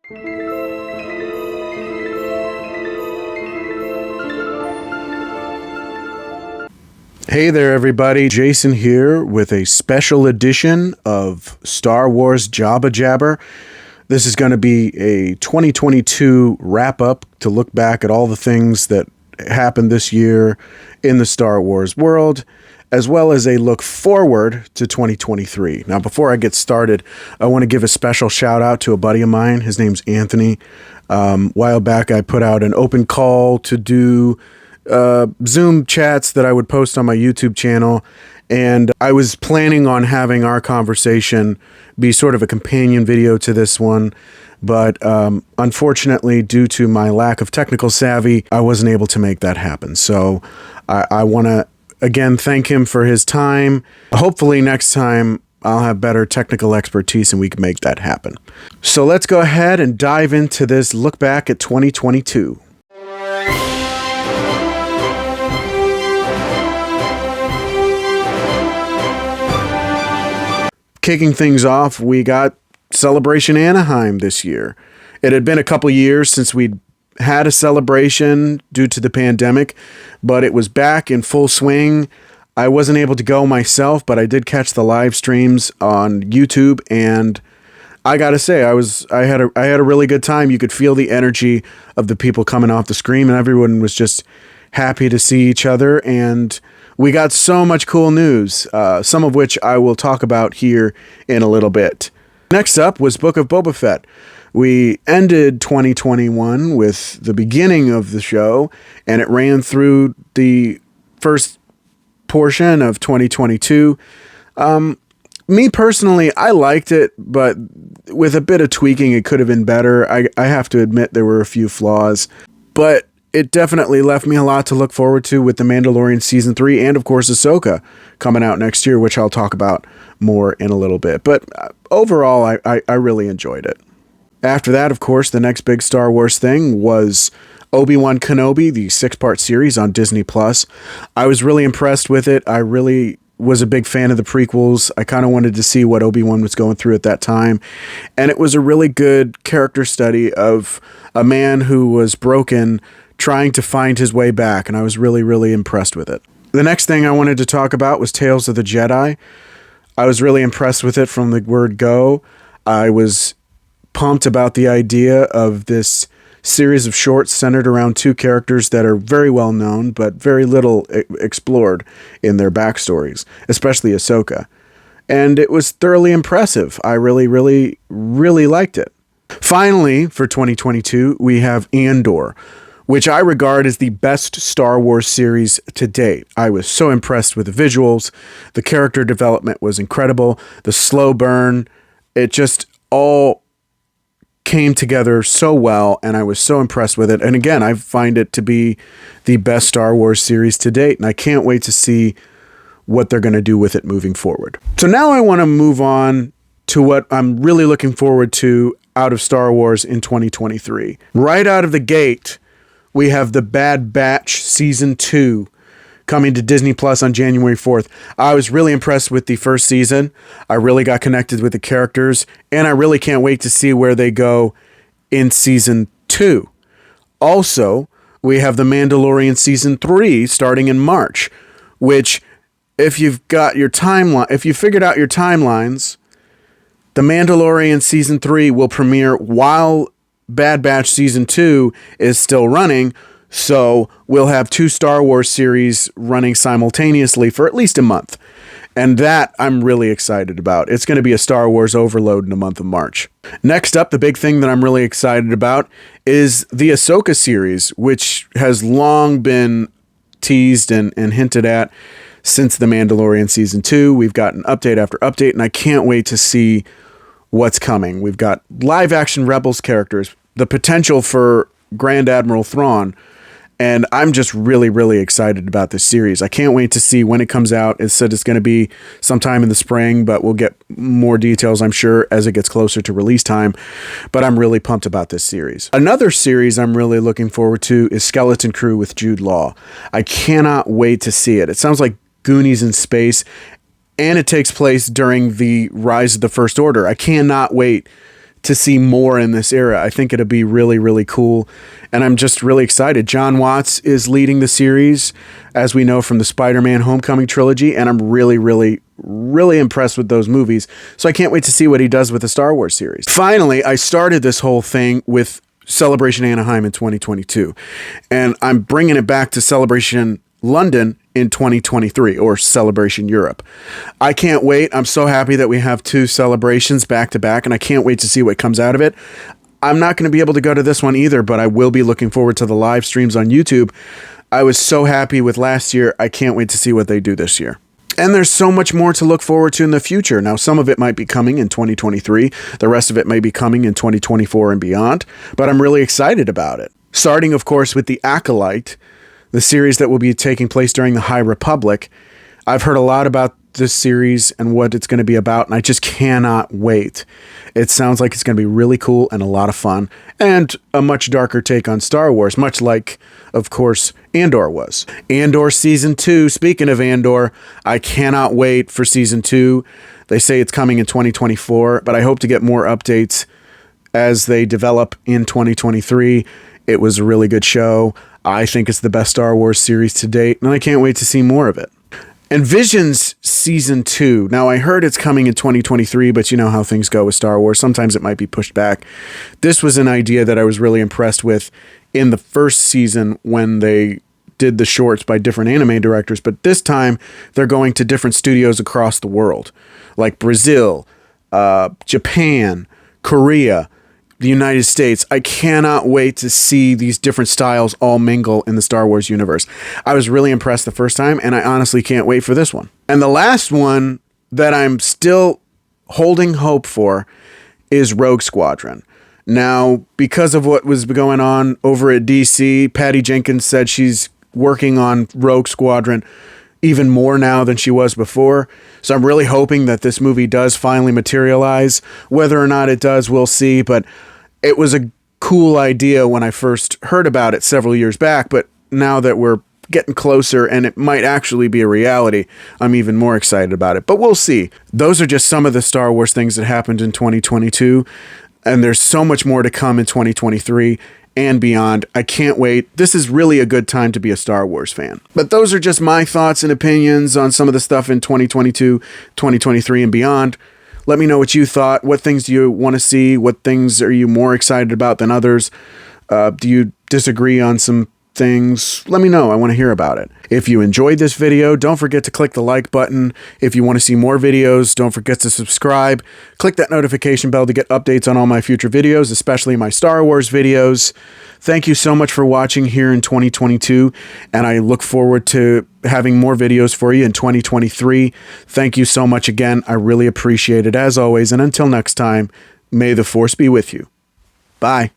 Hey there, everybody. Jason here with a special edition of Star Wars Jabba. This is going to be a 2022 wrap-up to look back at all the things that happened this year in the Star Wars world, as well as a look forward to 2023. Now, before I get started, I want to give a special shout-out to a buddy of mine. His name's Anthony. A while back, I put out an open call to do Zoom chats that I would post on my YouTube channel, and I was planning on having our conversation be sort of a companion video to this one, but unfortunately, due to my lack of technical savvy, I wasn't able to make that happen. So I want to again thank him for his time. Hopefully next time I'll have better technical expertise and we can make that happen. So let's go ahead and dive into this look back at 2022. Kicking things off, we got Celebration Anaheim this year. It had been a couple years since we'd had a celebration due to the pandemic, but it was back in full swing. I wasn't able to go myself, but I did catch the live streams on YouTube, and I gotta say, I had a really good time. You could feel the energy of the people coming off the screen, and everyone was just happy to see each other, and we got so much cool news, some of which I will talk about here in a little bit. Next up was Book of Boba Fett. We ended 2021 with the beginning of the show, and it ran through the first portion of 2022. Me personally, I liked it, but with a bit of tweaking, it could have been better. I have to admit there were a few flaws, but it definitely left me a lot to look forward to with The Mandalorian Season 3 and, of course, Ahsoka coming out next year, which I'll talk about more in a little bit. But overall, I really enjoyed it. After that, of course, the next big Star Wars thing was Obi-Wan Kenobi, the 6-part series on Disney+. I was really impressed with it. I really was a big fan of the prequels. I kind of wanted to see what Obi-Wan was going through at that time. And it was a really good character study of a man who was broken, trying to find his way back, and I was really, really impressed with it. The next thing I wanted to talk about was Tales of the Jedi. I was really impressed with it from the word go. I was pumped about the idea of this series of shorts centered around two characters that are very well known, but very little explored in their backstories, especially Ahsoka. And it was thoroughly impressive. I really, really, really liked it. Finally, for 2022, we have Andor, which I regard as the best Star Wars series to date. I was so impressed with the visuals. The character development was incredible. The slow burn, it just all came together so well, and I was so impressed with it. And again, I find it to be the best Star Wars series to date, and I can't wait to see what they're going to do with it moving forward. So now I want to move on to what I'm really looking forward to out of Star Wars in 2023. Right out of the gate, we have The Bad Batch Season 2 coming to Disney Plus on January 4th. I was really impressed with the first season. I really got connected with the characters, and I really can't wait to see where they go in Season 2. Also, we have The Mandalorian Season 3 starting in March, which, if you've got your timeline, if you figured out your timelines, The Mandalorian Season 3 will premiere while Bad Batch Season 2 is still running, so we'll have two Star Wars series running simultaneously for at least a month. And that I'm really excited about. It's going to be a Star Wars overload in the month of March. Next up, the big thing that I'm really excited about is the Ahsoka series, which has long been teased and hinted at since The Mandalorian Season 2. We've gotten update after update, and I can't wait to see what's coming. We've got live action Rebels characters, the potential for Grand Admiral Thrawn, and I'm just really, really excited about this series. I can't wait to see when it comes out. It said it's going to be sometime in the spring, but we'll get more details, I'm sure, as it gets closer to release time. But I'm really pumped about this series. Another series I'm really looking forward to is Skeleton Crew with Jude Law. I cannot wait to see it. It sounds like Goonies in space, and it takes place during the rise of the First Order. I cannot wait to see more in this era. I think it'll be really, really cool. And I'm just really excited. John Watts is leading the series, as we know from the Spider-Man Homecoming trilogy. And I'm really, really, really impressed with those movies. So I can't wait to see what he does with the Star Wars series. Finally, I started this whole thing with Celebration Anaheim in 2022. And I'm bringing it back to Celebration London in 2023, or Celebration Europe. I can't wait. I'm so happy that we have two celebrations back to back, and I can't wait to see what comes out of it. I'm not going to be able to go to this one either, but I will be looking forward to the live streams on YouTube. I was so happy with last year. I can't wait to see what they do this year. And there's so much more to look forward to in the future. Now, some of it might be coming in 2023. The rest of it may be coming in 2024 and beyond, but I'm really excited about it. Starting, of course, with The Acolyte, the series that will be taking place during the High Republic. I've heard a lot about this series and what it's going to be about, and I just cannot wait. It sounds like it's going to be really cool and a lot of fun, and a much darker take on Star Wars, much like, of course, Andor was. Andor Season 2, speaking of Andor, I cannot wait for Season 2. They say it's coming in 2024, but I hope to get more updates as they develop in 2023. It was a really good show. I think it's the best Star Wars series to date, and I can't wait to see more of it. And Visions Season 2. Now, I heard it's coming in 2023, but you know how things go with Star Wars. Sometimes it might be pushed back. This was an idea that I was really impressed with in the first season when they did the shorts by different anime directors, but this time they're going to different studios across the world, like Brazil, Japan, Korea, the United States. I cannot wait to see these different styles all mingle in the Star Wars universe. I was really impressed the first time, and I honestly can't wait for this one. And the last one that I'm still holding hope for is Rogue Squadron. Now, because of what was going on over at DC, Patty Jenkins said she's working on Rogue Squadron even more now than she was before. So I'm really hoping that this movie does finally materialize. Whether or not it does, we'll see. But it was a cool idea when I first heard about it several years back. But now that we're getting closer and it might actually be a reality, I'm even more excited about it. But we'll see. Those are just some of the Star Wars things that happened in 2022. And there's so much more to come in 2023. And beyond. I can't wait. This is really a good time to be a Star Wars fan. But those are just my thoughts and opinions on some of the stuff in 2022, 2023, and beyond. Let me know what you thought. What things do you want to see? What things are you more excited about than others? Do you disagree on some things? Let me know. I want to hear about it. If you enjoyed this video, don't forget to click the like button. If you want to see more videos, don't forget to subscribe. Click that notification bell to get updates on all my future videos, especially my Star Wars videos. Thank you so much for watching here in 2022, and I look forward to having more videos for you in 2023. Thank you so much again. I really appreciate it as always, and until next time, may the Force be with you. Bye.